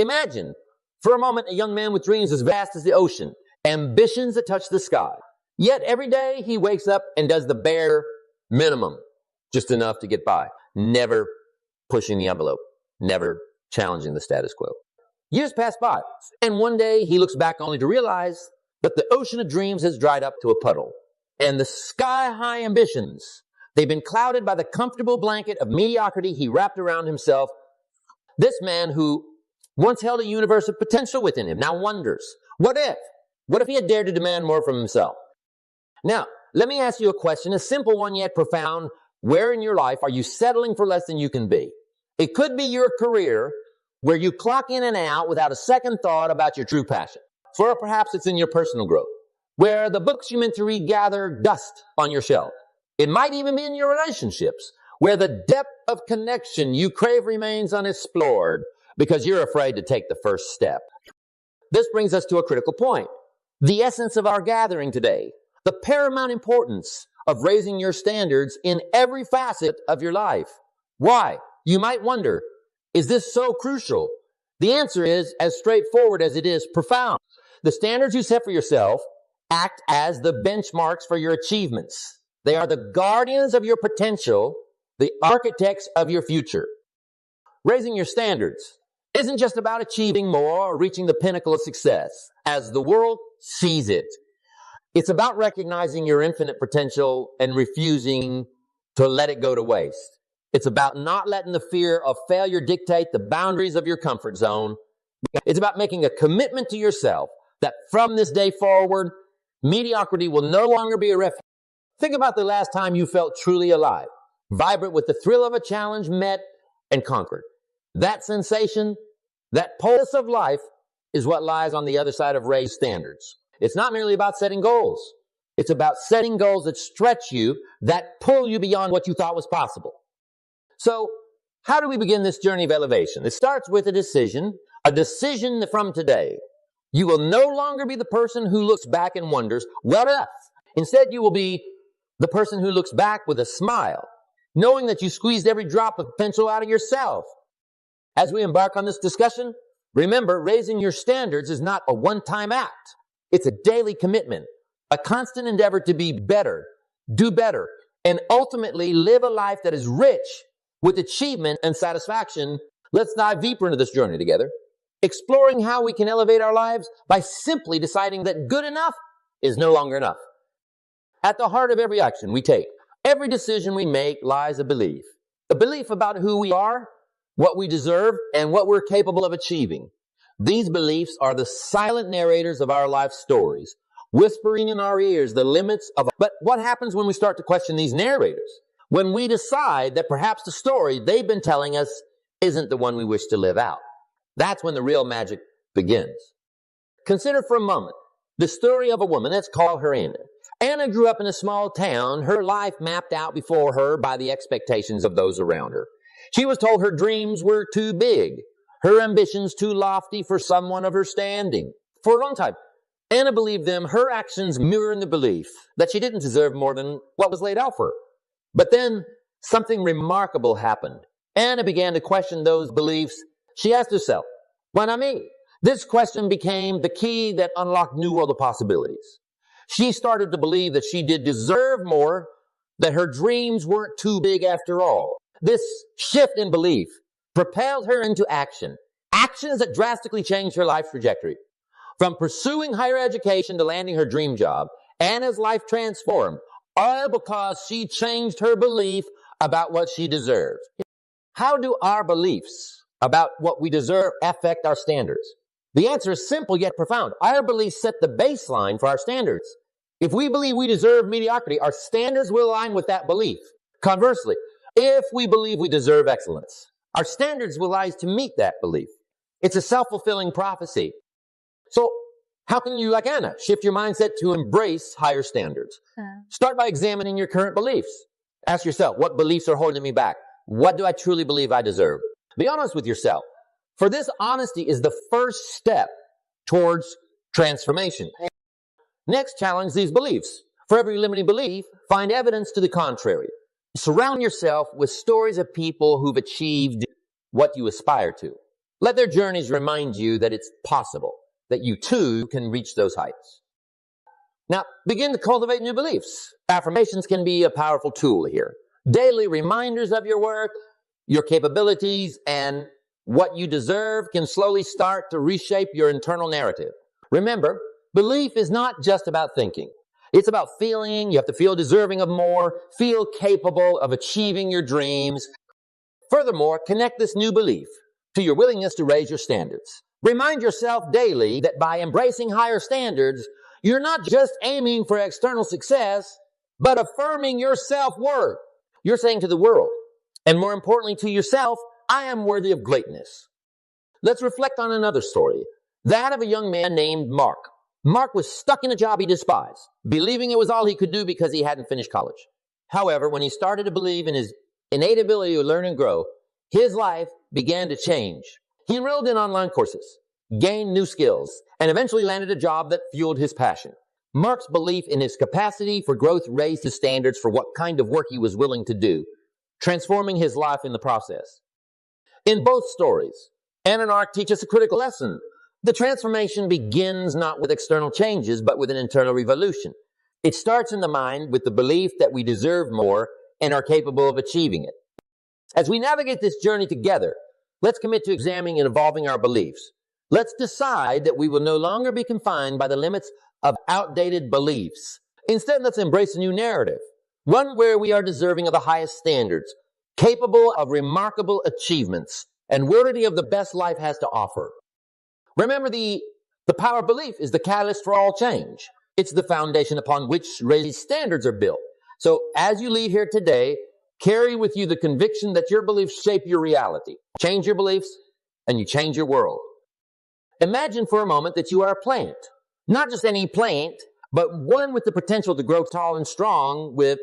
Imagine for a moment a young man with dreams as vast as the ocean, ambitions that touch the sky. Yet every day he wakes up and does the bare minimum, just enough to get by, never pushing the envelope, never challenging the status quo. Years pass by, and one day he looks back only to realize that the ocean of dreams has dried up to a puddle, and the sky-high ambitions, they've been clouded by the comfortable blanket of mediocrity he wrapped around himself. This man who once held a universe of potential within him now wonders, what if? What if he had dared to demand more from himself? Now, let me ask you a question, a simple one yet profound. Where in your life are you settling for less than you can be? It could be your career, where you clock in and out without a second thought about your true passion. Or perhaps it's in your personal growth, where the books you meant to read gather dust on your shelf. It might even be in your relationships, where the depth of connection you crave remains unexplored because you're afraid to take the first step. This brings us to a critical point. The essence of our gathering today, the paramount importance of raising your standards in every facet of your life. Why? You might wonder, is this so crucial? The answer is as straightforward as it is profound. The standards you set for yourself act as the benchmarks for your achievements. They are the guardians of your potential, the architects of your future. Raising your standards isn't just about achieving more or reaching the pinnacle of success as the world sees it. It's about recognizing your infinite potential and refusing to let it go to waste. It's about not letting the fear of failure dictate the boundaries of your comfort zone. It's about making a commitment to yourself that from this day forward, mediocrity will no longer be a refuge. Think about the last time you felt truly alive, vibrant with the thrill of a challenge met and conquered. That sensation, that pulse of life is what lies on the other side of raised standards. It's not merely about setting goals. It's about setting goals that stretch you, that pull you beyond what you thought was possible. So, how do we begin this journey of elevation? It starts with a decision from today. You will no longer be the person who looks back and wonders, what if? Instead, you will be the person who looks back with a smile, knowing that you squeezed every drop of potential out of yourself. As we embark on this discussion, remember, raising your standards is not a one-time act. It's a daily commitment, a constant endeavor to be better, do better, and ultimately live a life that is rich with achievement and satisfaction. Let's dive deeper into this journey together, exploring how we can elevate our lives by simply deciding that good enough is no longer enough. At the heart of every action we take, every decision we make lies a belief about who we are, what we deserve, and what we're capable of achieving. These beliefs are the silent narrators of our life stories, whispering in our ears the limits of. But what happens when we start to question these narrators? When we decide that perhaps the story they've been telling us isn't the one we wish to live out. That's when the real magic begins. Consider for a moment the story of a woman. Let's call her Anna. Anna grew up in a small town, her life mapped out before her by the expectations of those around her. She was told her dreams were too big, her ambitions too lofty for someone of her standing. For a long time, Anna believed them, her actions mirroring the belief that she didn't deserve more than what was laid out for her. But then something remarkable happened. Anna began to question those beliefs. She asked herself, why not me? This question became the key that unlocked new world of possibilities. She started to believe that she did deserve more, that her dreams weren't too big after all. This shift in belief propelled her into action. Actions that drastically changed her life trajectory. From pursuing higher education to landing her dream job, Anna's life transformed, all because she changed her belief about what she deserved. How do our beliefs about what we deserve affect our standards? The answer is simple yet profound. Our beliefs set the baseline for our standards. If we believe we deserve mediocrity, our standards will align with that belief. Conversely, if we believe we deserve excellence, our standards will rise to meet that belief. It's a self-fulfilling prophecy. So, how can you, like Anna, shift your mindset to embrace higher standards? Start by examining your current beliefs. Ask yourself, what beliefs are holding me back? What do I truly believe I deserve? Be honest with yourself. For this honesty is the first step towards transformation. Next, challenge these beliefs. For every limiting belief, find evidence to the contrary. Surround yourself with stories of people who've achieved what you aspire to. Let their journeys remind you that it's possible, that you too can reach those heights. Now, begin to cultivate new beliefs. Affirmations can be a powerful tool here. Daily reminders of your worth, your capabilities, and what you deserve can slowly start to reshape your internal narrative. Remember, belief is not just about thinking. It's about feeling. You have to feel deserving of more, feel capable of achieving your dreams. Furthermore, connect this new belief to your willingness to raise your standards. Remind yourself daily that by embracing higher standards, you're not just aiming for external success, but affirming your self-worth. You're saying to the world, and more importantly to yourself, I am worthy of greatness. Let's reflect on another story, that of a young man named Mark. Mark was stuck in a job he despised, believing it was all he could do because he hadn't finished college. However, when he started to believe in his innate ability to learn and grow, his life began to change. He enrolled in online courses, gained new skills, and eventually landed a job that fueled his passion. Mark's belief in his capacity for growth raised his standards for what kind of work he was willing to do, transforming his life in the process. In both stories, Anna and Mark teach us a critical lesson. The transformation begins not with external changes, but with an internal revolution. It starts in the mind with the belief that we deserve more and are capable of achieving it. As we navigate this journey together, let's commit to examining and evolving our beliefs. Let's decide that we will no longer be confined by the limits of outdated beliefs. Instead, let's embrace a new narrative, one where we are deserving of the highest standards, capable of remarkable achievements, and worthy of the best life has to offer. Remember, the power of belief is the catalyst for all change. It's the foundation upon which raised standards are built. So as you leave here today, carry with you the conviction that your beliefs shape your reality. Change your beliefs, and you change your world. Imagine for a moment that you are a plant. Not just any plant, but one with the potential to grow tall and strong with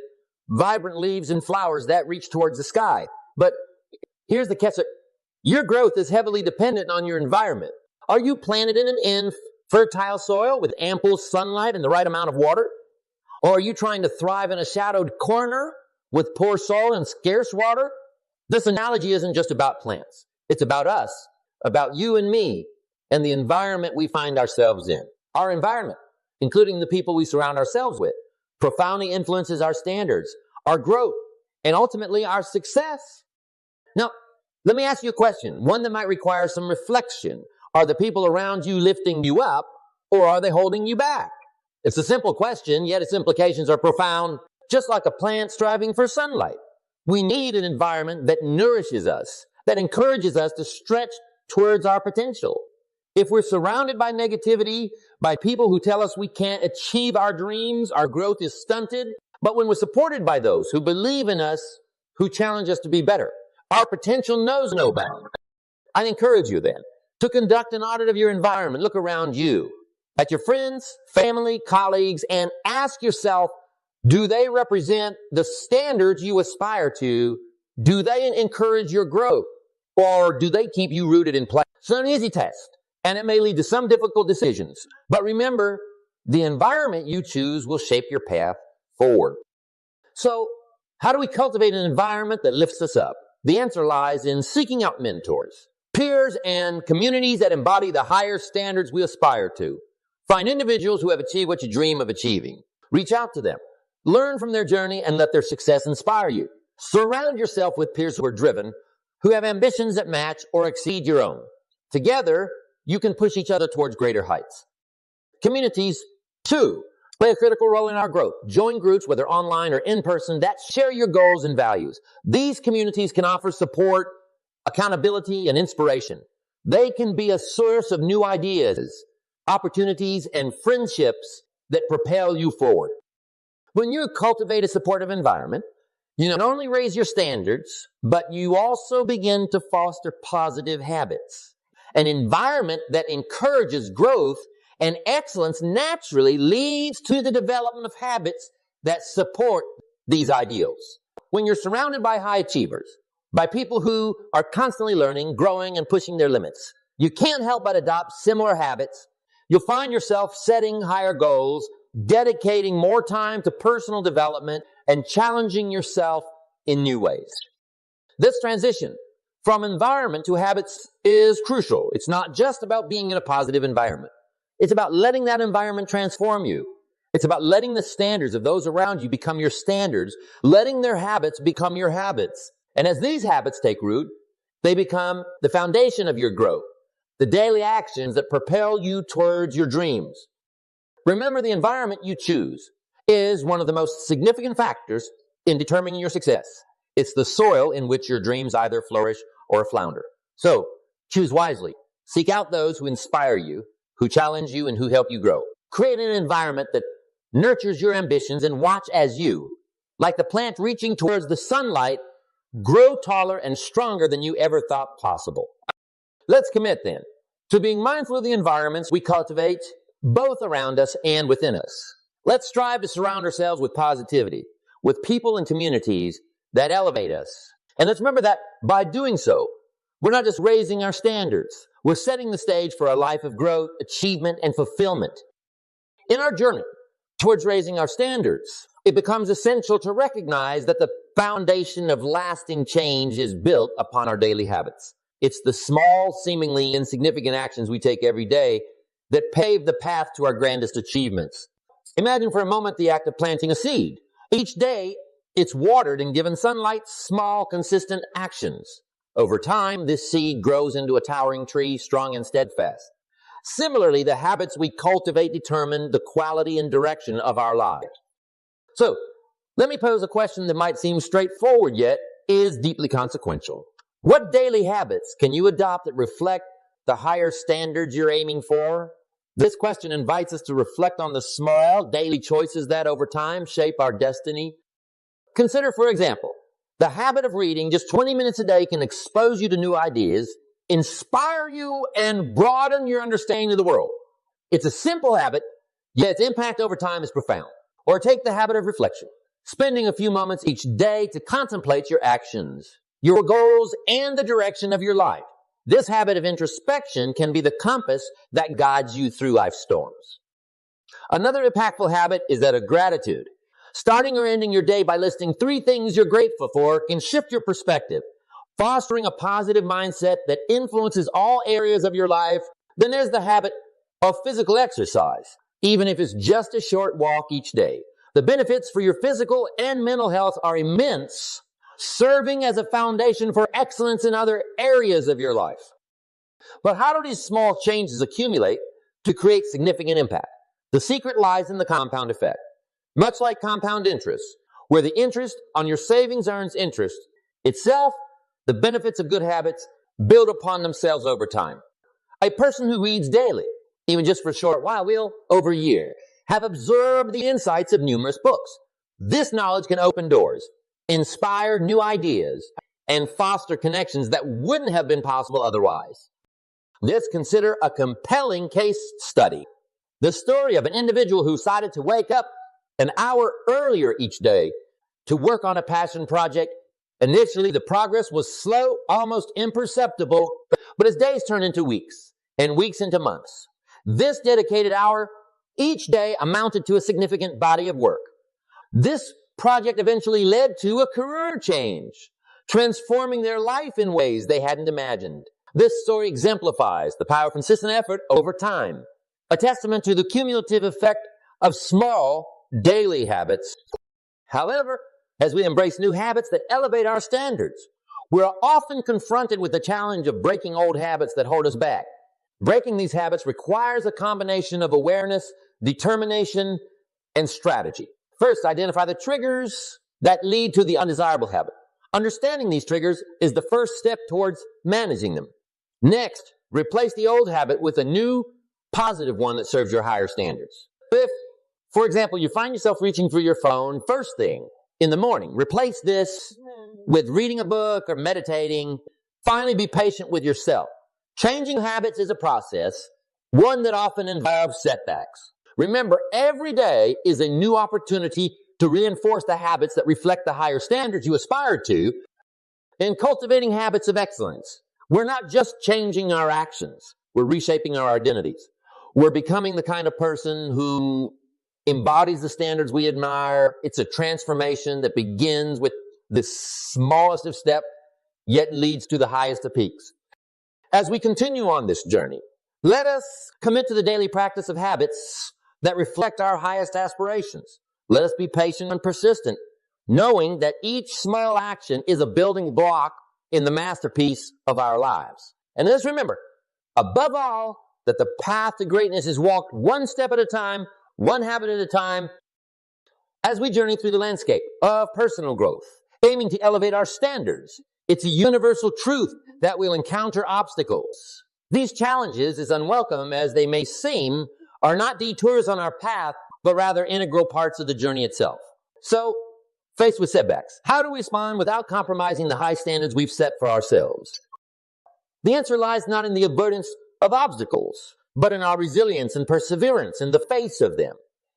vibrant leaves and flowers that reach towards the sky. But here's the catch. Your growth is heavily dependent on your environment. Are you planted in an fertile soil with ample sunlight and the right amount of water? Or are you trying to thrive in a shadowed corner with poor soil and scarce water? This analogy isn't just about plants. It's about us, about you and me, and the environment we find ourselves in. Our environment, including the people we surround ourselves with, profoundly influences our standards, our growth, and ultimately our success. Now, let me ask you a question, one that might require some reflection. Are the people around you lifting you up, or are they holding you back? It's a simple question, yet its implications are profound, just like a plant striving for sunlight. We need an environment that nourishes us, that encourages us to stretch towards our potential. If we're surrounded by negativity, by people who tell us we can't achieve our dreams, our growth is stunted. But when we're supported by those who believe in us, who challenge us to be better, our potential knows no bounds. I encourage you then to conduct an audit of your environment. Look around you, at your friends, family, colleagues, and ask yourself, do they represent the standards you aspire to? Do they encourage your growth? Or do they keep you rooted in place? It's an easy test, and it may lead to some difficult decisions. But remember, the environment you choose will shape your path forward. So, how do we cultivate an environment that lifts us up? The answer lies in seeking out mentors, peers, and communities that embody the higher standards we aspire to. Find individuals who have achieved what you dream of achieving. Reach out to them. Learn from their journey and let their success inspire you. Surround yourself with peers who are driven, who have ambitions that match or exceed your own. Together, you can push each other towards greater heights. Communities, too, play a critical role in our growth. Join groups, whether online or in person, that share your goals and values. These communities can offer support, accountability, and inspiration. They can be a source of new ideas, opportunities, and friendships that propel you forward. When you cultivate a supportive environment, you not only raise your standards, but you also begin to foster positive habits. An environment that encourages growth and excellence naturally leads to the development of habits that support these ideals. When you're surrounded by high achievers, by people who are constantly learning, growing, and pushing their limits, you can't help but adopt similar habits. You'll find yourself setting higher goals, dedicating more time to personal development, and challenging yourself in new ways. This transition from environment to habits is crucial. It's not just about being in a positive environment. It's about letting that environment transform you. It's about letting the standards of those around you become your standards, letting their habits become your habits. And as these habits take root, they become the foundation of your growth, the daily actions that propel you towards your dreams. Remember, the environment you choose is one of the most significant factors in determining your success. It's the soil in which your dreams either flourish or flounder. So, choose wisely. Seek out those who inspire you, who challenge you, and who help you grow. Create an environment that nurtures your ambitions and watch as you, like the plant reaching towards the sunlight, grow taller and stronger than you ever thought possible. Let's commit then to being mindful of the environments we cultivate both around us and within us. Let's strive to surround ourselves with positivity, with people and communities that elevate us. And let's remember that by doing so, we're not just raising our standards, we're setting the stage for a life of growth, achievement, and fulfillment. In our journey towards raising our standards, it becomes essential to recognize that the foundation of lasting change is built upon our daily habits. It's the small, seemingly insignificant actions we take every day that pave the path to our grandest achievements. Imagine for a moment the act of planting a seed. Each day, it's watered and given sunlight, small, consistent actions. Over time, this seed grows into a towering tree, strong and steadfast. Similarly, the habits we cultivate determine the quality and direction of our lives. So, let me pose a question that might seem straightforward yet is deeply consequential. What daily habits can you adopt that reflect the higher standards you're aiming for? This question invites us to reflect on the small daily choices that over time shape our destiny. Consider, for example, the habit of reading just 20 minutes a day can expose you to new ideas, inspire you, and broaden your understanding of the world. It's a simple habit, yet its impact over time is profound. Or take the habit of reflection, spending a few moments each day to contemplate your actions, your goals, and the direction of your life. This habit of introspection can be the compass that guides you through life's storms. Another impactful habit is that of gratitude. Starting or ending your day by listing 3 things you're grateful for can shift your perspective, fostering a positive mindset that influences all areas of your life. Then there's the habit of physical exercise, even if it's just a short walk each day. The benefits for your physical and mental health are immense, serving as a foundation for excellence in other areas of your life. But how do these small changes accumulate to create significant impact? The secret lies in the compound effect. Much like compound interest, where the interest on your savings earns interest itself, the benefits of good habits build upon themselves over time. A person who reads daily, even just for a short while, will, over a year, have absorbed the insights of numerous books. This knowledge can open doors, inspire new ideas, and foster connections that wouldn't have been possible otherwise. Let's consider a compelling case study. The story of an individual who decided to wake up an hour earlier each day to work on a passion project. Initially, the progress was slow, almost imperceptible, but as days turned into weeks and weeks into months, this dedicated hour each day amounted to a significant body of work. This project eventually led to a career change, transforming their life in ways they hadn't imagined. This story exemplifies the power of consistent effort over time, a testament to the cumulative effect of small daily habits. However, as we embrace new habits that elevate our standards, we're often confronted with the challenge of breaking old habits that hold us back. Breaking these habits requires a combination of awareness, determination, and strategy. First, identify the triggers that lead to the undesirable habit. Understanding these triggers is the first step towards managing them. Next, replace the old habit with a new, positive one that serves your higher standards. If, for example, you find yourself reaching for your phone first thing in the morning, replace this with reading a book or meditating. Finally, be patient with yourself. Changing habits is a process, one that often involves setbacks. Remember, every day is a new opportunity to reinforce the habits that reflect the higher standards you aspire to. In cultivating habits of excellence, we're not just changing our actions, we're reshaping our identities. We're becoming the kind of person who embodies the standards we admire. It's a transformation that begins with the smallest of steps yet leads to the highest of peaks. As we continue on this journey, let us commit to the daily practice of habits that reflect our highest aspirations. Let us be patient and persistent, knowing that each small action is a building block in the masterpiece of our lives. And let's remember, above all, that the path to greatness is walked one step at a time, one habit at a time, as we journey through the landscape of personal growth, aiming to elevate our standards. It's a universal truth that we'll encounter obstacles. These challenges, as unwelcome as they may seem, are not detours on our path, but rather integral parts of the journey itself. So, faced with setbacks, how do we respond without compromising the high standards we've set for ourselves? The answer lies not in the avoidance of obstacles, but in our resilience and perseverance in the face of them.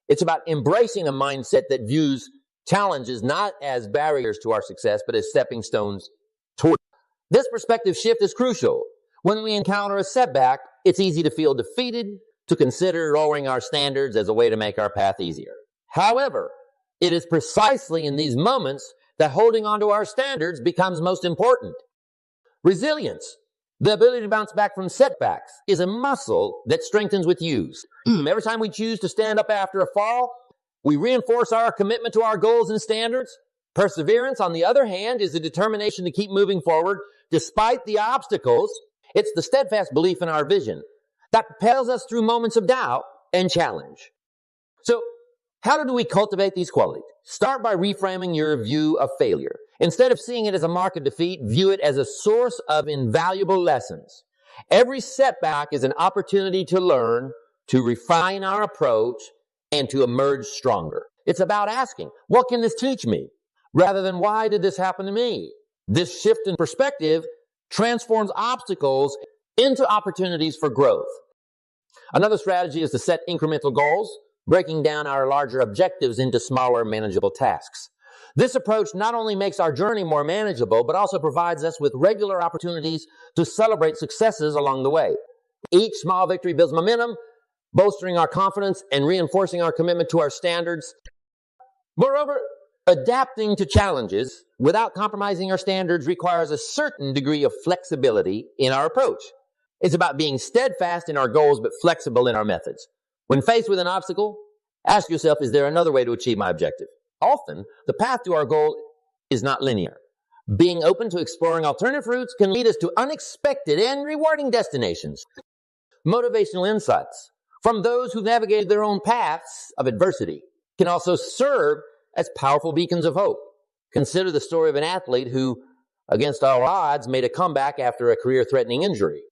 It's about embracing a mindset that views challenges not as barriers to our success, but as stepping stones toward. This perspective shift is crucial. When we encounter a setback, it's easy to feel defeated, to consider lowering our standards as a way to make our path easier. However, it is precisely in these moments that holding on to our standards becomes most important. Resilience, the ability to bounce back from setbacks, is a muscle that strengthens with use. Every time we choose to stand up after a fall, we reinforce our commitment to our goals and standards. Perseverance, on the other hand, is the determination to keep moving forward despite the obstacles. It's the steadfast belief in our vision that propels us through moments of doubt and challenge. So, how do we cultivate these qualities? Start by reframing your view of failure. Instead of seeing it as a mark of defeat, view it as a source of invaluable lessons. Every setback is an opportunity to learn, to refine our approach, and to emerge stronger. It's about asking, what can this teach me? Rather than, why did this happen to me? This shift in perspective transforms obstacles into opportunities for growth. Another strategy is to set incremental goals, breaking down our larger objectives into smaller, manageable tasks. This approach not only makes our journey more manageable, but also provides us with regular opportunities to celebrate successes along the way. Each small victory builds momentum, bolstering our confidence and reinforcing our commitment to our standards. Moreover, adapting to challenges without compromising our standards requires a certain degree of flexibility in our approach. It's about being steadfast in our goals, but flexible in our methods. When faced with an obstacle, ask yourself, is there another way to achieve my objective? Often, the path to our goal is not linear. Being open to exploring alternative routes can lead us to unexpected and rewarding destinations. Motivational insights from those who've navigated their own paths of adversity can also serve as powerful beacons of hope. Consider the story of an athlete who, against all odds, made a comeback after a career-threatening injury.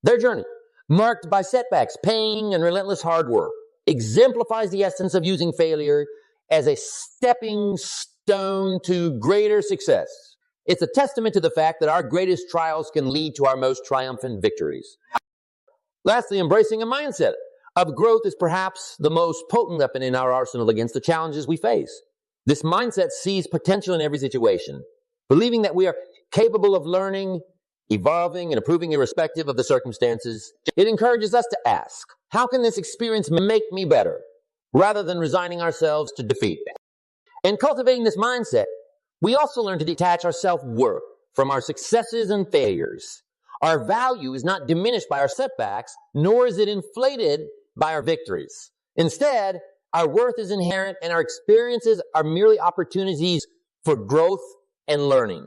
Their journey, marked by setbacks, pain, and relentless hard work, exemplifies the essence of using failure as a stepping stone to greater success. It's a testament to the fact that our greatest trials can lead to our most triumphant victories. Lastly, embracing a mindset of growth is perhaps the most potent weapon in our arsenal against the challenges we face. This mindset sees potential in every situation, believing that we are capable of learning, evolving, and improving irrespective of the circumstances. It encourages us to ask, how can this experience make me better, rather than resigning ourselves to defeat? In cultivating this mindset, we also learn to detach our self-worth from our successes and failures. Our value is not diminished by our setbacks, nor is it inflated by our victories. Instead, our worth is inherent, and our experiences are merely opportunities for growth and learning.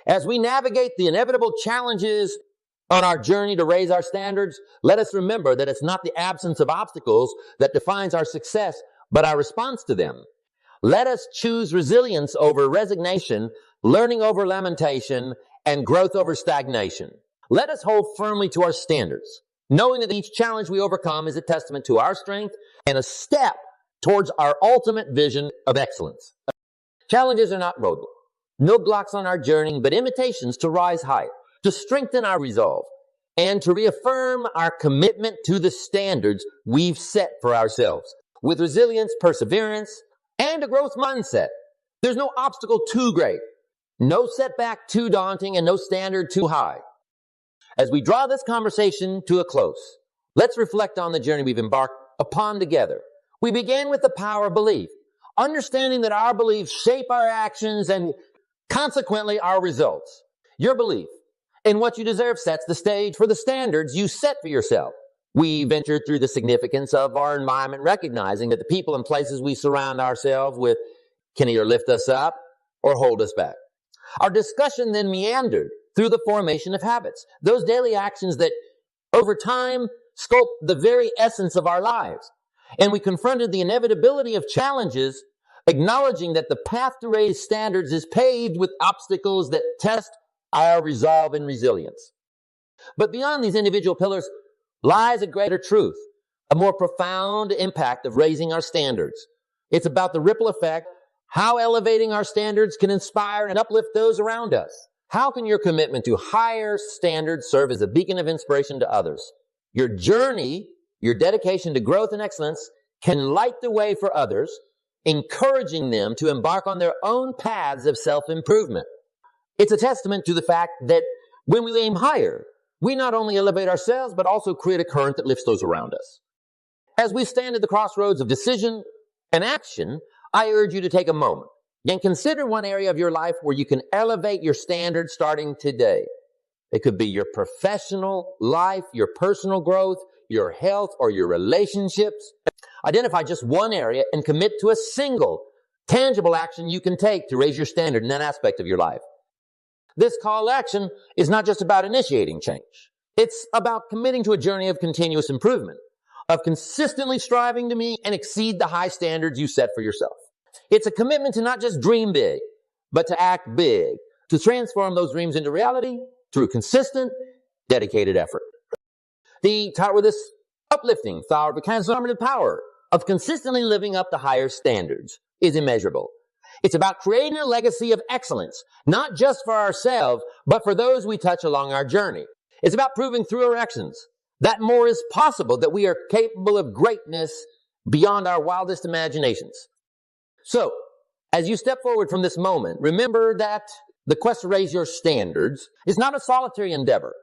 As we navigate the inevitable challenges on our journey to raise our standards, let us remember that it's not the absence of obstacles that defines our success, but our response to them. Let us choose resilience over resignation, learning over lamentation, and growth over stagnation. Let us hold firmly to our standards, knowing that each challenge we overcome is a testament to our strength and a step towards our ultimate vision of excellence. Challenges are not roadblocks, no blocks on our journey, but invitations to rise higher, to strengthen our resolve, and to reaffirm our commitment to the standards we've set for ourselves. With resilience, perseverance, and a growth mindset, there's no obstacle too great, no setback too daunting, and no standard too high. As we draw this conversation to a close, let's reflect on the journey we've embarked upon together. We began with the power of belief, understanding that our beliefs shape our actions and consequently our results. Your belief in what you deserve sets the stage for the standards you set for yourself. We ventured through the significance of our environment, recognizing that the people and places we surround ourselves with can either lift us up or hold us back. Our discussion then meandered through the formation of habits, those daily actions that over time sculpt the very essence of our lives. And we confronted the inevitability of challenges, acknowledging that the path to raise standards is paved with obstacles that test our resolve and resilience. But beyond these individual pillars lies a greater truth, a more profound impact of raising our standards. It's about the ripple effect, how elevating our standards can inspire and uplift those around us. How can your commitment to higher standards serve as a beacon of inspiration to others? Your journey, your dedication to growth and excellence can light the way for others, encouraging them to embark on their own paths of self-improvement. It's a testament to the fact that when we aim higher, we not only elevate ourselves, but also create a current that lifts those around us. As we stand at the crossroads of decision and action, I urge you to take a moment and consider one area of your life where you can elevate your standards starting today. It could be your professional life, your personal growth, your health, or your relationships. Identify just one area and commit to a single, tangible action you can take to raise your standard in that aspect of your life. This call to action is not just about initiating change. It's about committing to a journey of continuous improvement, of consistently striving to meet and exceed the high standards you set for yourself. It's a commitment to not just dream big, but to act big, to transform those dreams into reality through consistent, dedicated effort. The title with this uplifting thought, the transformative power of consistently living up to higher standards is immeasurable. It's about creating a legacy of excellence, not just for ourselves, but for those we touch along our journey. It's about proving through our actions that more is possible, that we are capable of greatness beyond our wildest imaginations. So, as you step forward from this moment, remember that the quest to raise your standards is not a solitary endeavor.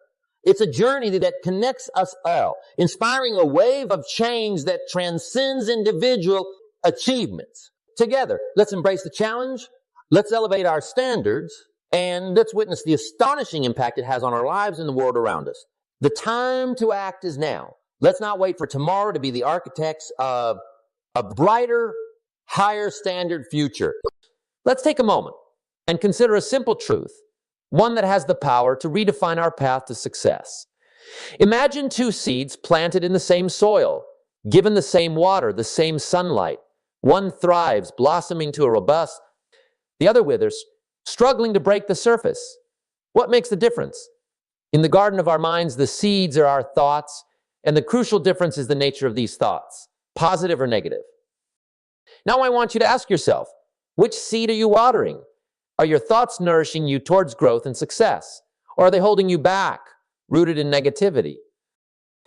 It's a journey that connects us all, inspiring a wave of change that transcends individual achievements. Together, let's embrace the challenge, let's elevate our standards, and let's witness the astonishing impact it has on our lives and the world around us. The time to act is now. Let's not wait for tomorrow to be the architects of a brighter, higher standard future. Let's take a moment and consider a simple truth, one that has the power to redefine our path to success. Imagine two seeds planted in the same soil, given the same water, the same sunlight. One thrives, blossoming to a robust, the other withers, struggling to break the surface. What makes the difference? In the garden of our minds, the seeds are our thoughts, and the crucial difference is the nature of these thoughts, positive or negative. Now I want you to ask yourself, which seed are you watering? Are your thoughts nourishing you towards growth and success? Or are they holding you back, rooted in negativity?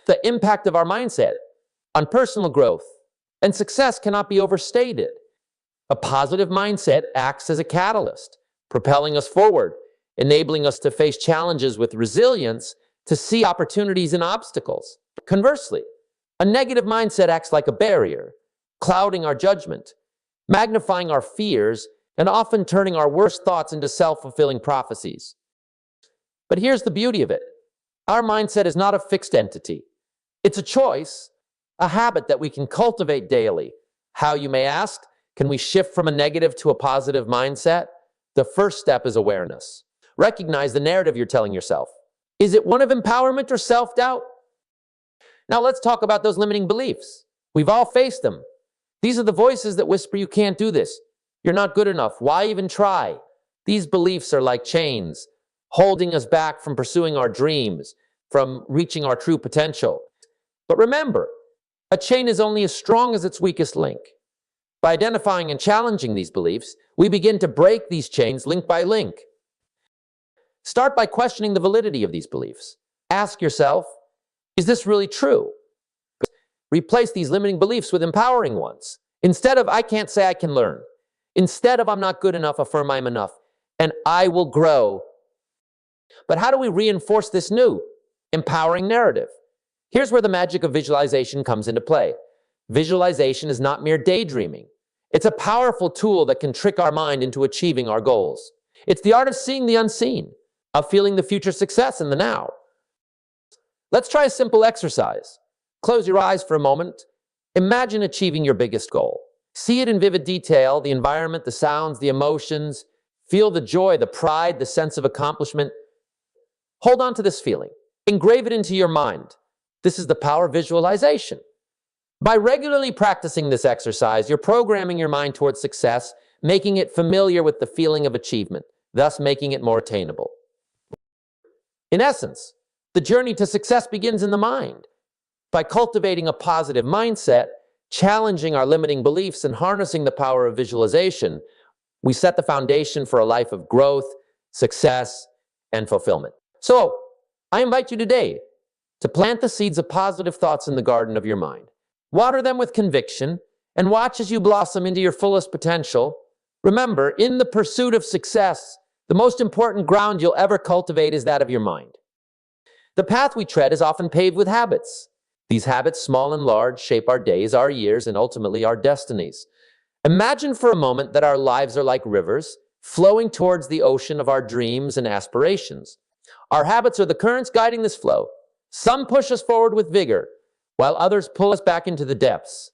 The impact of our mindset on personal growth and success cannot be overstated. A positive mindset acts as a catalyst, propelling us forward, enabling us to face challenges with resilience, to see opportunities in obstacles. Conversely, a negative mindset acts like a barrier, clouding our judgment, magnifying our fears, and often turning our worst thoughts into self-fulfilling prophecies. But here's the beauty of it. Our mindset is not a fixed entity. It's a choice, a habit that we can cultivate daily. How, you may ask? Can we shift from a negative to a positive mindset? The first step is awareness. Recognize the narrative you're telling yourself. Is it one of empowerment or self-doubt? Now let's talk about those limiting beliefs. We've all faced them. These are the voices that whisper you can't do this. You're not good enough. Why even try? These beliefs are like chains, holding us back from pursuing our dreams, from reaching our true potential. But remember, a chain is only as strong as its weakest link. By identifying and challenging these beliefs, we begin to break these chains link by link. Start by questioning the validity of these beliefs. Ask yourself, is this really true? Replace these limiting beliefs with empowering ones. Instead of, I can't say I can learn. Instead of, I'm not good enough, affirm I'm enough, and I will grow. But how do we reinforce this new, empowering narrative? Here's where the magic of visualization comes into play. Visualization is not mere daydreaming. It's a powerful tool that can trick our mind into achieving our goals. It's the art of seeing the unseen, of feeling the future success in the now. Let's try a simple exercise. Close your eyes for a moment. Imagine achieving your biggest goal. See it in vivid detail, the environment, the sounds, the emotions. Feel the joy, the pride, the sense of accomplishment. Hold on to this feeling. Engrave it into your mind. This is the power of visualization. By regularly practicing this exercise, you're programming your mind towards success, making it familiar with the feeling of achievement, thus making it more attainable. In essence, the journey to success begins in the mind. By cultivating a positive mindset, challenging our limiting beliefs, and harnessing the power of visualization, we set the foundation for a life of growth, success, and fulfillment. So, I invite you today to plant the seeds of positive thoughts in the garden of your mind. Water them with conviction, and watch as you blossom into your fullest potential. Remember, in the pursuit of success, the most important ground you'll ever cultivate is that of your mind. The path we tread is often paved with habits. These habits, small and large, shape our days, our years, and ultimately our destinies. Imagine for a moment that our lives are like rivers, flowing towards the ocean of our dreams and aspirations. Our habits are the currents guiding this flow. Some push us forward with vigor, while others pull us back into the depths.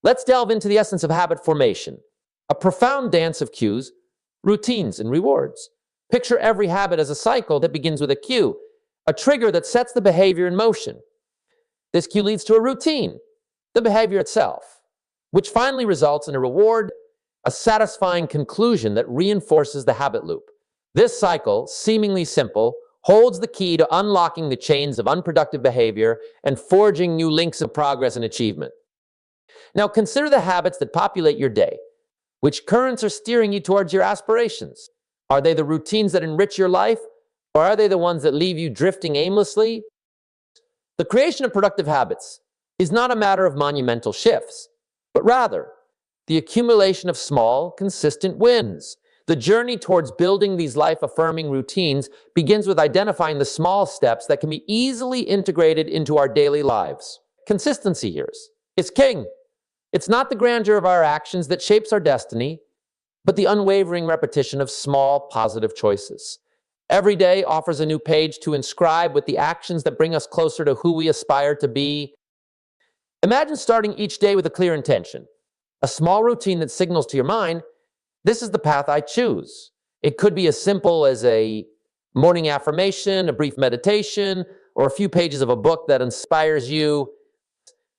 Let's delve into the essence of habit formation, a profound dance of cues, routines, and rewards. Picture every habit as a cycle that begins with a cue, a trigger that sets the behavior in motion. This cue leads to a routine, the behavior itself, which finally results in a reward, a satisfying conclusion that reinforces the habit loop. This cycle, seemingly simple, holds the key to unlocking the chains of unproductive behavior and forging new links of progress and achievement. Now consider the habits that populate your day. Which currents are steering you towards your aspirations? Are they the routines that enrich your life, or are they the ones that leave you drifting aimlessly? The creation of productive habits is not a matter of monumental shifts, but rather the accumulation of small, consistent wins. The journey towards building these life-affirming routines begins with identifying the small steps that can be easily integrated into our daily lives. Consistency here is king. It's not the grandeur of our actions that shapes our destiny, but the unwavering repetition of small, positive choices. Every day offers a new page to inscribe with the actions that bring us closer to who we aspire to be. Imagine starting each day with a clear intention, a small routine that signals to your mind, this is the path I choose. It could be as simple as a morning affirmation, a brief meditation, or a few pages of a book that inspires you.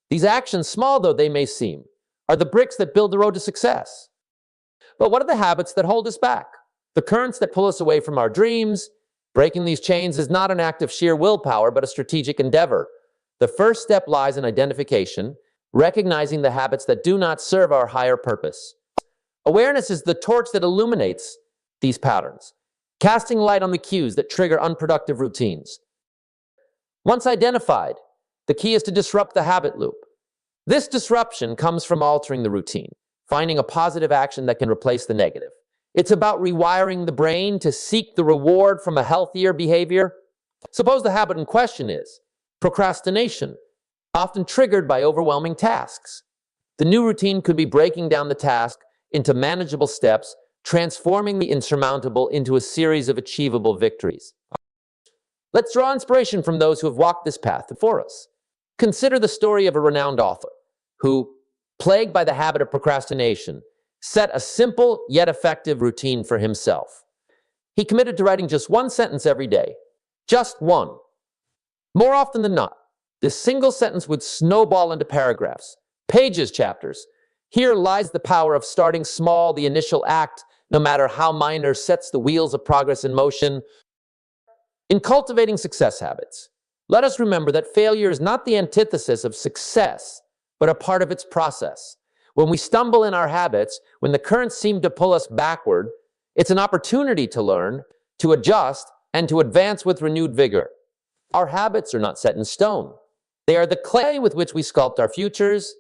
These actions, small though they may seem, are the bricks that build the road to success. But what are the habits that hold us back? The currents that pull us away from our dreams? Breaking these chains is not an act of sheer willpower, but a strategic endeavor. The first step lies in identification, recognizing the habits that do not serve our higher purpose. Awareness is the torch that illuminates these patterns, casting light on the cues that trigger unproductive routines. Once identified, the key is to disrupt the habit loop. This disruption comes from altering the routine, finding a positive action that can replace the negative. It's about rewiring the brain to seek the reward from a healthier behavior. Suppose the habit in question is procrastination, often triggered by overwhelming tasks. The new routine could be breaking down the task into manageable steps, transforming the insurmountable into a series of achievable victories. Let's draw inspiration from those who have walked this path before us. Consider the story of a renowned author who, plagued by the habit of procrastination, set a simple yet effective routine for himself. He committed to writing just one sentence every day, just one. More often than not, this single sentence would snowball into paragraphs, pages, chapters. Here lies the power of starting small. The initial act, no matter how minor, sets the wheels of progress in motion. In cultivating success habits, let us remember that failure is not the antithesis of success, but a part of its process. When we stumble in our habits, when the currents seem to pull us backward, it's an opportunity to learn, to adjust, and to advance with renewed vigor. Our habits are not set in stone. They are the clay with which we sculpt our futures.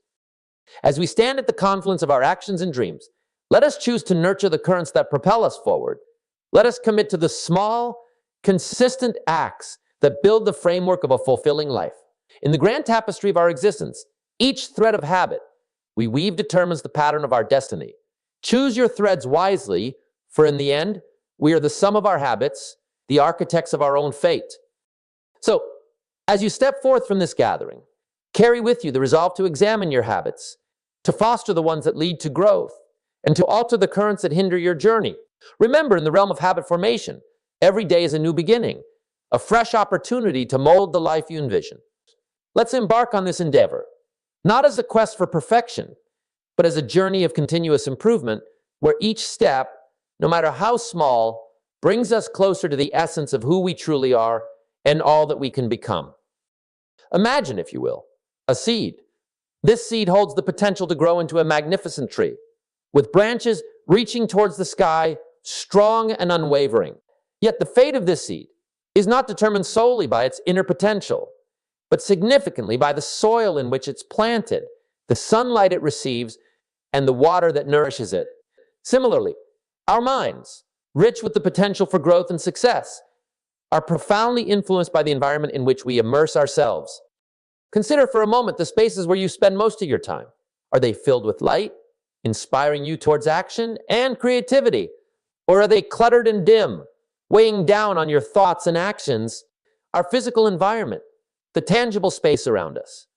As we stand at the confluence of our actions and dreams, let us choose to nurture the currents that propel us forward. Let us commit to the small, consistent acts that build the framework of a fulfilling life. In the grand tapestry of our existence, each thread of habit we weave determines the pattern of our destiny. Choose your threads wisely, for in the end, we are the sum of our habits, the architects of our own fate. So, as you step forth from this gathering, carry with you the resolve to examine your habits, to foster the ones that lead to growth, and to alter the currents that hinder your journey. Remember, in the realm of habit formation, every day is a new beginning, a fresh opportunity to mold the life you envision. Let's embark on this endeavor, not as a quest for perfection, but as a journey of continuous improvement, where each step, no matter how small, brings us closer to the essence of who we truly are and all that we can become. Imagine, if you will, a seed. This seed holds the potential to grow into a magnificent tree, with branches reaching towards the sky, strong and unwavering. Yet the fate of this seed is not determined solely by its inner potential, but significantly by the soil in which it's planted, the sunlight it receives, and the water that nourishes it. Similarly, our minds, rich with the potential for growth and success, are profoundly influenced by the environment in which we immerse ourselves. Consider for a moment the spaces where you spend most of your time. Are they filled with light, inspiring you towards action and creativity? Or are they cluttered and dim, weighing down on your thoughts and actions? Our physical environment, the tangible space around us,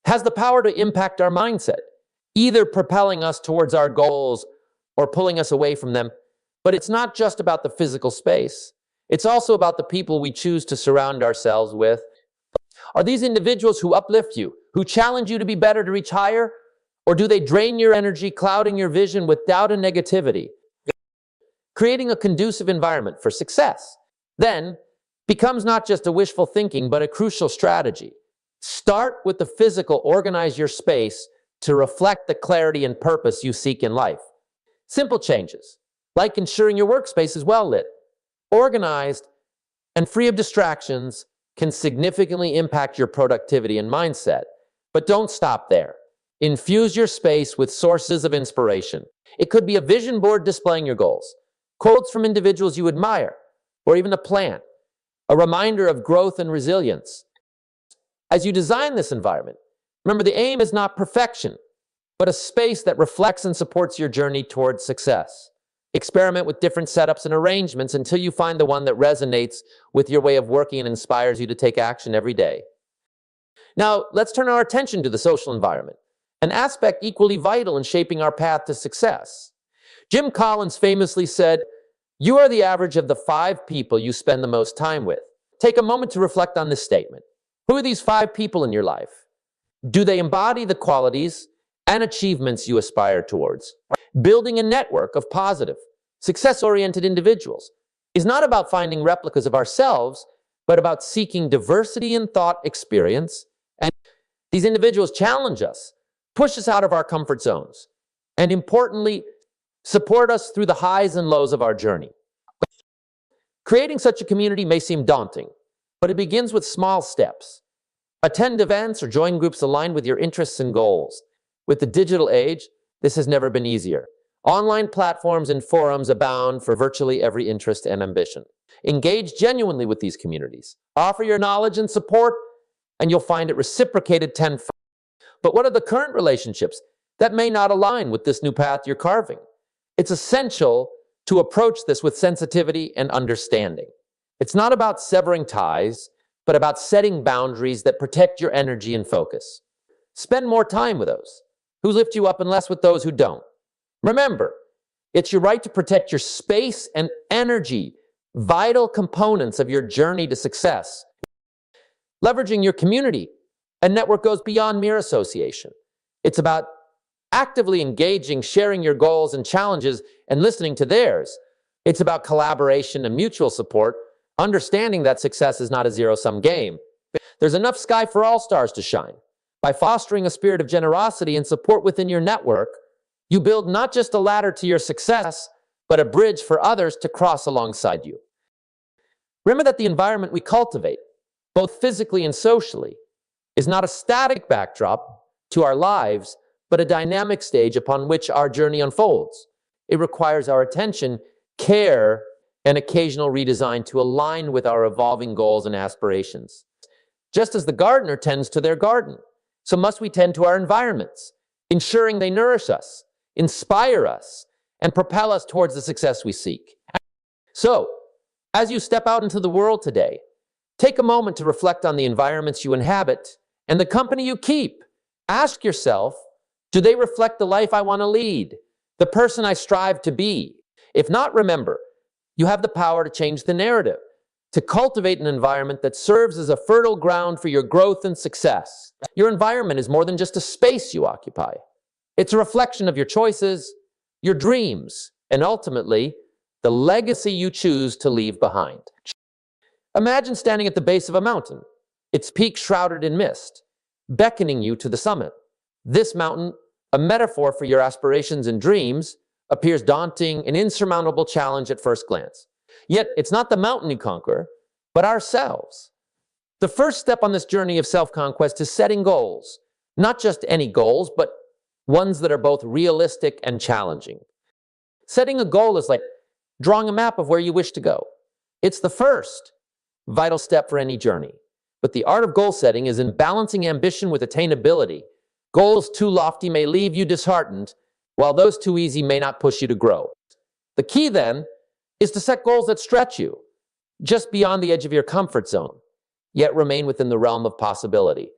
has the power to impact our mindset, either propelling us towards our goals or pulling us away from them. But it's not just about the physical space. It's also about the people we choose to surround ourselves with. Are these individuals who uplift you, who challenge you to be better, to reach higher? Or do they drain your energy, clouding your vision with doubt and negativity? Creating a conducive environment for success then becomes not just a wishful thinking, but a crucial strategy. Start with the physical. Organize your space to reflect the clarity and purpose you seek in life. Simple changes, like ensuring your workspace is well lit, organized, and free of distractions, can significantly impact your productivity and mindset. But don't stop there. Infuse your space with sources of inspiration. It could be a vision board displaying your goals, quotes from individuals you admire, or even a plant, a reminder of growth and resilience. As you design this environment, remember, the aim is not perfection, but a space that reflects and supports your journey towards success. Experiment with different setups and arrangements until you find the one that resonates with your way of working and inspires you to take action every day. Now, let's turn our attention to the social environment, an aspect equally vital in shaping our path to success. Jim Collins famously said, "You are the average of the 5 people you spend the most time with." Take a moment to reflect on this statement. Who are these 5 people in your life? Do they embody the qualities and achievements you aspire towards? Building a network of positive, success-oriented individuals is not about finding replicas of ourselves, but about seeking diversity in thought, experience. And these individuals challenge us, push us out of our comfort zones, and importantly, support us through the highs and lows of our journey. Creating such a community may seem daunting, but it begins with small steps. Attend events or join groups aligned with your interests and goals. With the digital age, this has never been easier. Online platforms and forums abound for virtually every interest and ambition. Engage genuinely with these communities. Offer your knowledge and support, and you'll find it reciprocated tenfold. But what are the current relationships that may not align with this new path you're carving? It's essential to approach this with sensitivity and understanding. It's not about severing ties, but about setting boundaries that protect your energy and focus. Spend more time with those who lift you up and less with those who don't. Remember, it's your right to protect your space and energy, vital components of your journey to success. Leveraging your community and network goes beyond mere association. It's about actively engaging, sharing your goals and challenges, and listening to theirs. It's about collaboration and mutual support, understanding that success is not a zero-sum game. There's enough sky for all stars to shine. By fostering a spirit of generosity and support within your network, you build not just a ladder to your success, but a bridge for others to cross alongside you. Remember that the environment we cultivate, both physically and socially, is not a static backdrop to our lives, but a dynamic stage upon which our journey unfolds. It requires our attention, care, and occasional redesign to align with our evolving goals and aspirations. Just as the gardener tends to their garden, so must we tend to our environments, ensuring they nourish us, inspire us, and propel us towards the success we seek. So, As you step out into the world today, take a moment to reflect on the environments you inhabit and the company you keep. Ask yourself, do they reflect the life I want to lead, the person I strive to be? If not, remember, you have the power to change the narrative, to cultivate an environment that serves as a fertile ground for your growth and success. Your environment is more than just a space you occupy. It's a reflection of your choices, your dreams, and ultimately, the legacy you choose to leave behind. Imagine standing at the base of a mountain, its peak shrouded in mist, beckoning you to the summit. This mountain, a metaphor for your aspirations and dreams, appears daunting, an insurmountable challenge at first glance. Yet, it's not the mountain you conquer, but ourselves. The first step on this journey of self-conquest is setting goals. Not just any goals, but ones that are both realistic and challenging. Setting a goal is like drawing a map of where you wish to go. It's the first vital step for any journey. But the art of goal setting is in balancing ambition with attainability. Goals too lofty may leave you disheartened, while those too easy may not push you to grow. The key, then, is to set goals that stretch you, just beyond the edge of your comfort zone, yet remain within the realm of possibility.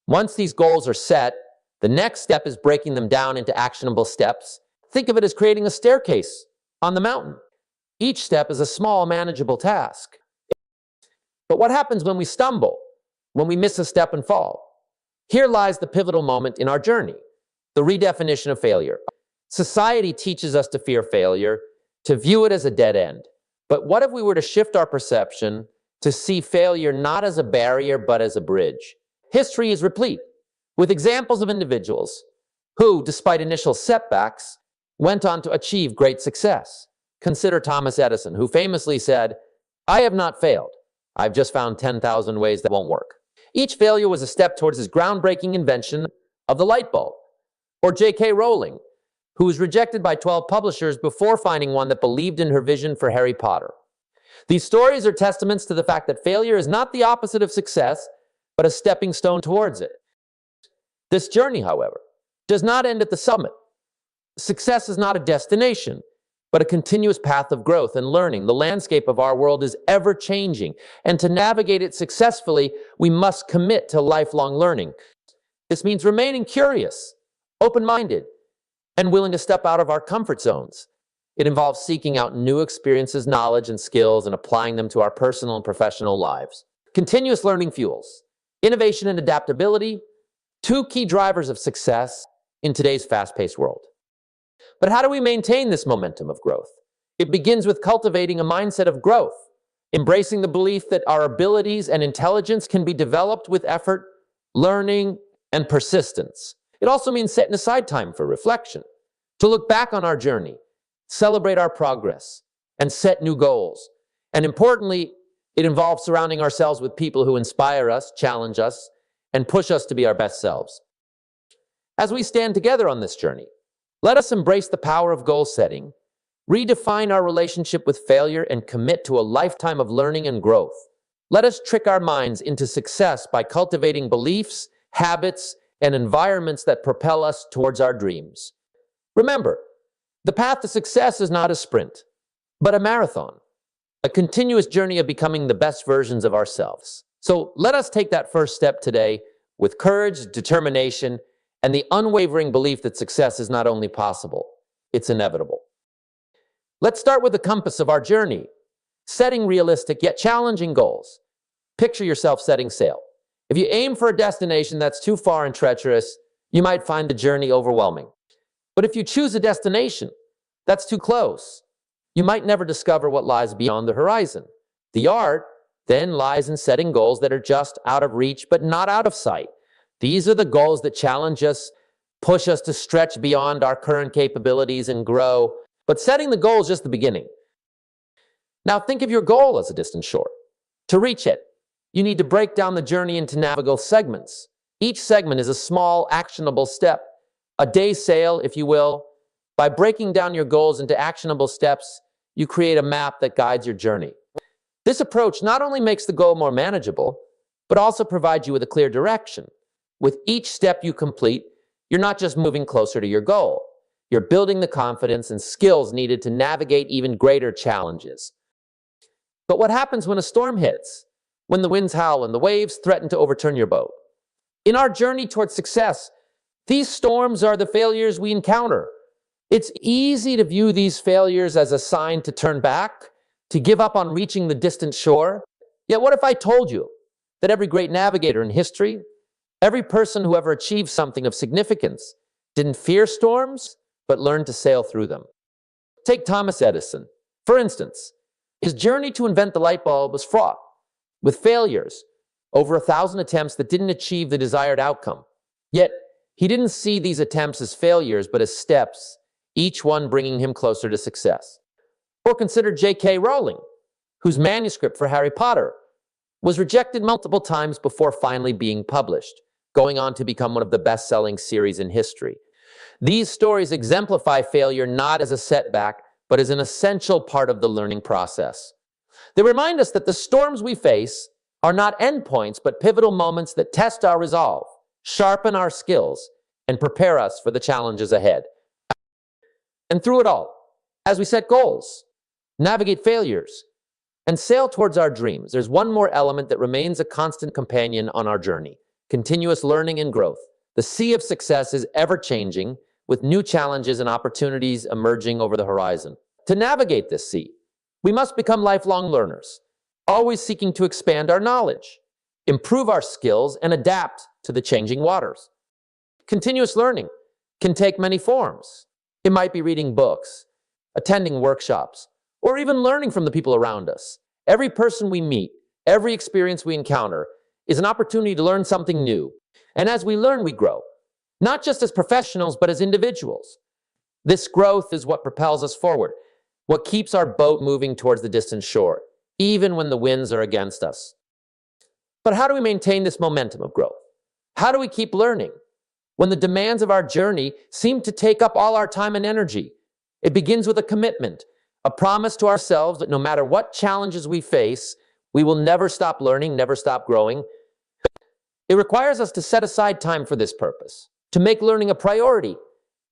Once these goals are set, the next step is breaking them down into actionable steps. Think of it as creating a staircase on the mountain. Each step is a small, manageable task. But what happens when we stumble, when we miss a step and fall? Here lies the pivotal moment in our journey, the redefinition of failure. Society teaches us to fear failure, to view it as a dead end. But what if we were to shift our perception to see failure not as a barrier, but as a bridge? History is replete with examples of individuals who, despite initial setbacks, went on to achieve great success. Consider Thomas Edison, who famously said, "I have not failed. I've just found 10,000 ways that won't work." Each failure was a step towards his groundbreaking invention of the light bulb. Or J.K. Rowling, who was rejected by 12 publishers before finding one that believed in her vision for Harry Potter. These stories are testaments to the fact that failure is not the opposite of success, but a stepping stone towards it. This journey, however, does not end at the summit. Success is not a destination, but a continuous path of growth and learning. The landscape of our world is ever changing, and to navigate it successfully, we must commit to lifelong learning. This means remaining curious, open-minded, and willing to step out of our comfort zones. It involves seeking out new experiences, knowledge, and skills, and applying them to our personal and professional lives. Continuous learning fuels innovation and adaptability, two key drivers of success in today's fast-paced world. But how do we maintain this momentum of growth? It begins with cultivating a mindset of growth, embracing the belief that our abilities and intelligence can be developed with effort, learning, and persistence. It also means setting aside time for reflection, to look back on our journey, celebrate our progress, and set new goals. And importantly, it involves surrounding ourselves with people who inspire us, challenge us, and push us to be our best selves. As we stand together on this journey, let us embrace the power of goal setting, redefine our relationship with failure, and commit to a lifetime of learning and growth. Let us trick our minds into success by cultivating beliefs, habits, and environments that propel us towards our dreams. Remember, the path to success is not a sprint, but a marathon, a continuous journey of becoming the best versions of ourselves. So let us take that first step today with courage, determination, and the unwavering belief that success is not only possible, it's inevitable. Let's start with the compass of our journey, setting realistic yet challenging goals. Picture yourself setting sail. If you aim for a destination that's too far and treacherous, you might find the journey overwhelming. But if you choose a destination that's too close, you might never discover what lies beyond the horizon. The art then lies in setting goals that are just out of reach but not out of sight. These are the goals that challenge us, push us to stretch beyond our current capabilities and grow. But setting the goal is just the beginning. Now think of your goal as a distant shore. To reach it, you need to break down the journey into navigable segments. Each segment is a small, actionable step, a day's sail, if you will. By breaking down your goals into actionable steps, you create a map that guides your journey. This approach not only makes the goal more manageable, but also provides you with a clear direction. With each step you complete, you're not just moving closer to your goal. You're building the confidence and skills needed to navigate even greater challenges. But what happens when a storm hits? When the winds howl and the waves threaten to overturn your boat? In our journey towards success, these storms are the failures we encounter. It's easy to view these failures as a sign to turn back, to give up on reaching the distant shore. Yet what if I told you that every great navigator in history, every person who ever achieved something of significance, didn't fear storms, but learned to sail through them? Take Thomas Edison. For instance, his journey to invent the light bulb was fraught with failures, over 1,000 attempts that didn't achieve the desired outcome. Yet, he didn't see these attempts as failures, but as steps, each one bringing him closer to success. Or consider J.K. Rowling, whose manuscript for Harry Potter was rejected multiple times before finally being published, going on to become one of the best-selling series in history. These stories exemplify failure not as a setback, but as an essential part of the learning process. They remind us that the storms we face are not endpoints, but pivotal moments that test our resolve, sharpen our skills, and prepare us for the challenges ahead. And through it all, as we set goals, navigate failures, and sail towards our dreams, there's one more element that remains a constant companion on our journey: continuous learning and growth. The sea of success is ever-changing, with new challenges and opportunities emerging over the horizon. To navigate this sea, we must become lifelong learners, always seeking to expand our knowledge, improve our skills, and adapt to the changing waters. Continuous learning can take many forms. It might be reading books, attending workshops, or even learning from the people around us. Every person we meet, every experience we encounter, is an opportunity to learn something new. And as we learn, we grow, not just as professionals, but as individuals. This growth is what propels us forward, what keeps our boat moving towards the distant shore, even when the winds are against us. But how do we maintain this momentum of growth? How do we keep learning when the demands of our journey seem to take up all our time and energy? It begins with a commitment, a promise to ourselves that no matter what challenges we face, we will never stop learning, never stop growing. It requires us to set aside time for this purpose, to make learning a priority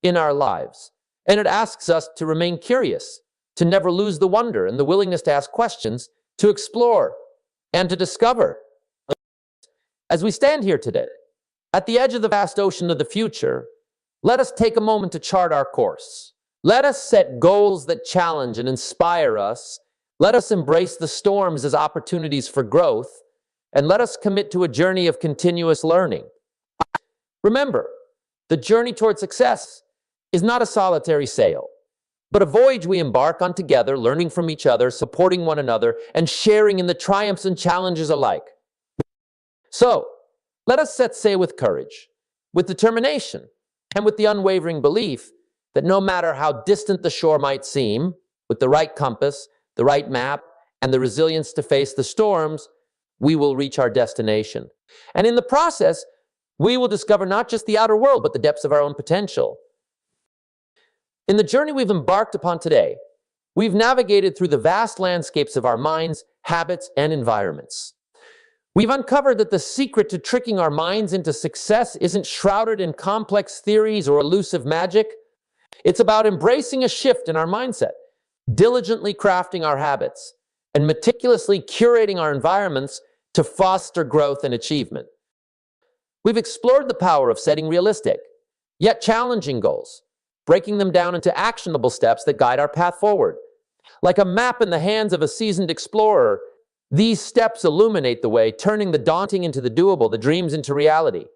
in our lives. And it asks us to remain curious, to never lose the wonder and the willingness to ask questions, to explore and to discover. As we stand here today, at the edge of the vast ocean of the future, let us take a moment to chart our course. Let us set goals that challenge and inspire us. Let us embrace the storms as opportunities for growth, and let us commit to a journey of continuous learning. Remember, the journey toward success is not a solitary sail, but a voyage we embark on together, learning from each other, supporting one another, and sharing in the triumphs and challenges alike. So, let us set sail with courage, with determination, and with the unwavering belief that no matter how distant the shore might seem, with the right compass, the right map, and the resilience to face the storms, we will reach our destination. And in the process, we will discover not just the outer world, but the depths of our own potential. In the journey we've embarked upon today, we've navigated through the vast landscapes of our minds, habits, and environments. We've uncovered that the secret to tricking our minds into success isn't shrouded in complex theories or elusive magic. It's about embracing a shift in our mindset, diligently crafting our habits, and meticulously curating our environments to foster growth and achievement. We've explored the power of setting realistic, yet challenging goals, breaking them down into actionable steps that guide our path forward. Like a map in the hands of a seasoned explorer, these steps illuminate the way, turning the daunting into the doable, the dreams into reality.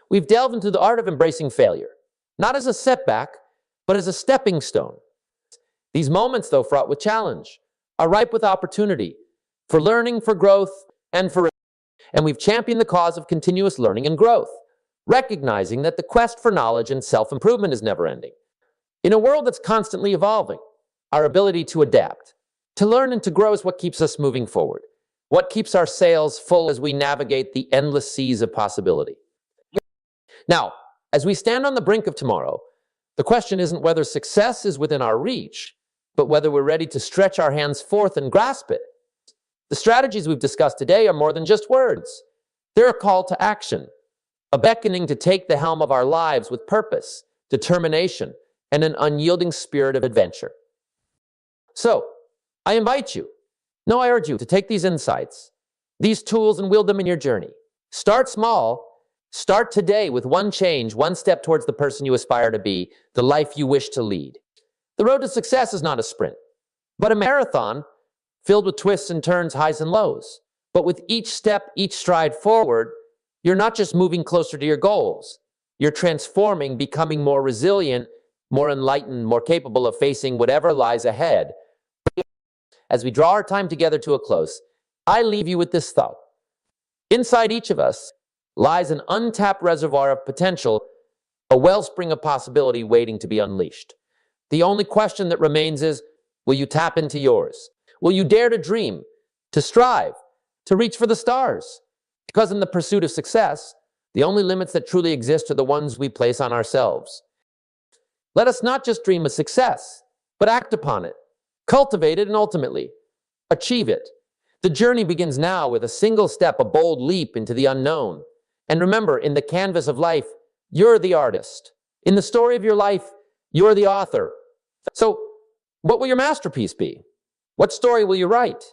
We've delved into the art of embracing failure, not as a setback, but as a stepping stone. These moments, though fraught with challenge, are ripe with opportunity for learning, for growth, and we've championed the cause of continuous learning and growth, recognizing that the quest for knowledge and self-improvement is never-ending. In a world that's constantly evolving, our ability to adapt, to learn and to grow is what keeps us moving forward, what keeps our sails full as we navigate the endless seas of possibility. Now, as we stand on the brink of tomorrow, the question isn't whether success is within our reach, but whether we're ready to stretch our hands forth and grasp it. The strategies we've discussed today are more than just words. They're a call to action, a beckoning to take the helm of our lives with purpose, determination, and an unyielding spirit of adventure. So, I invite you Now I urge you to take these insights, these tools, and wield them in your journey. Start small. Start today with one change, one step towards the person you aspire to be, the life you wish to lead. The road to success is not a sprint, but a marathon filled with twists and turns, highs and lows. But with each step, each stride forward, you're not just moving closer to your goals. You're transforming, becoming more resilient, more enlightened, more capable of facing whatever lies ahead. As we draw our time together to a close, I leave you with this thought. Inside each of us lies an untapped reservoir of potential, a wellspring of possibility waiting to be unleashed. The only question that remains is, will you tap into yours? Will you dare to dream, to strive, to reach for the stars? Because in the pursuit of success, the only limits that truly exist are the ones we place on ourselves. Let us not just dream of success, but act upon it, cultivate it, and ultimately achieve it. The journey begins now with a single step, a bold leap into the unknown. And remember, in the canvas of life, you're the artist. In the story of your life, you're the author. So, what will your masterpiece be? What story will you write?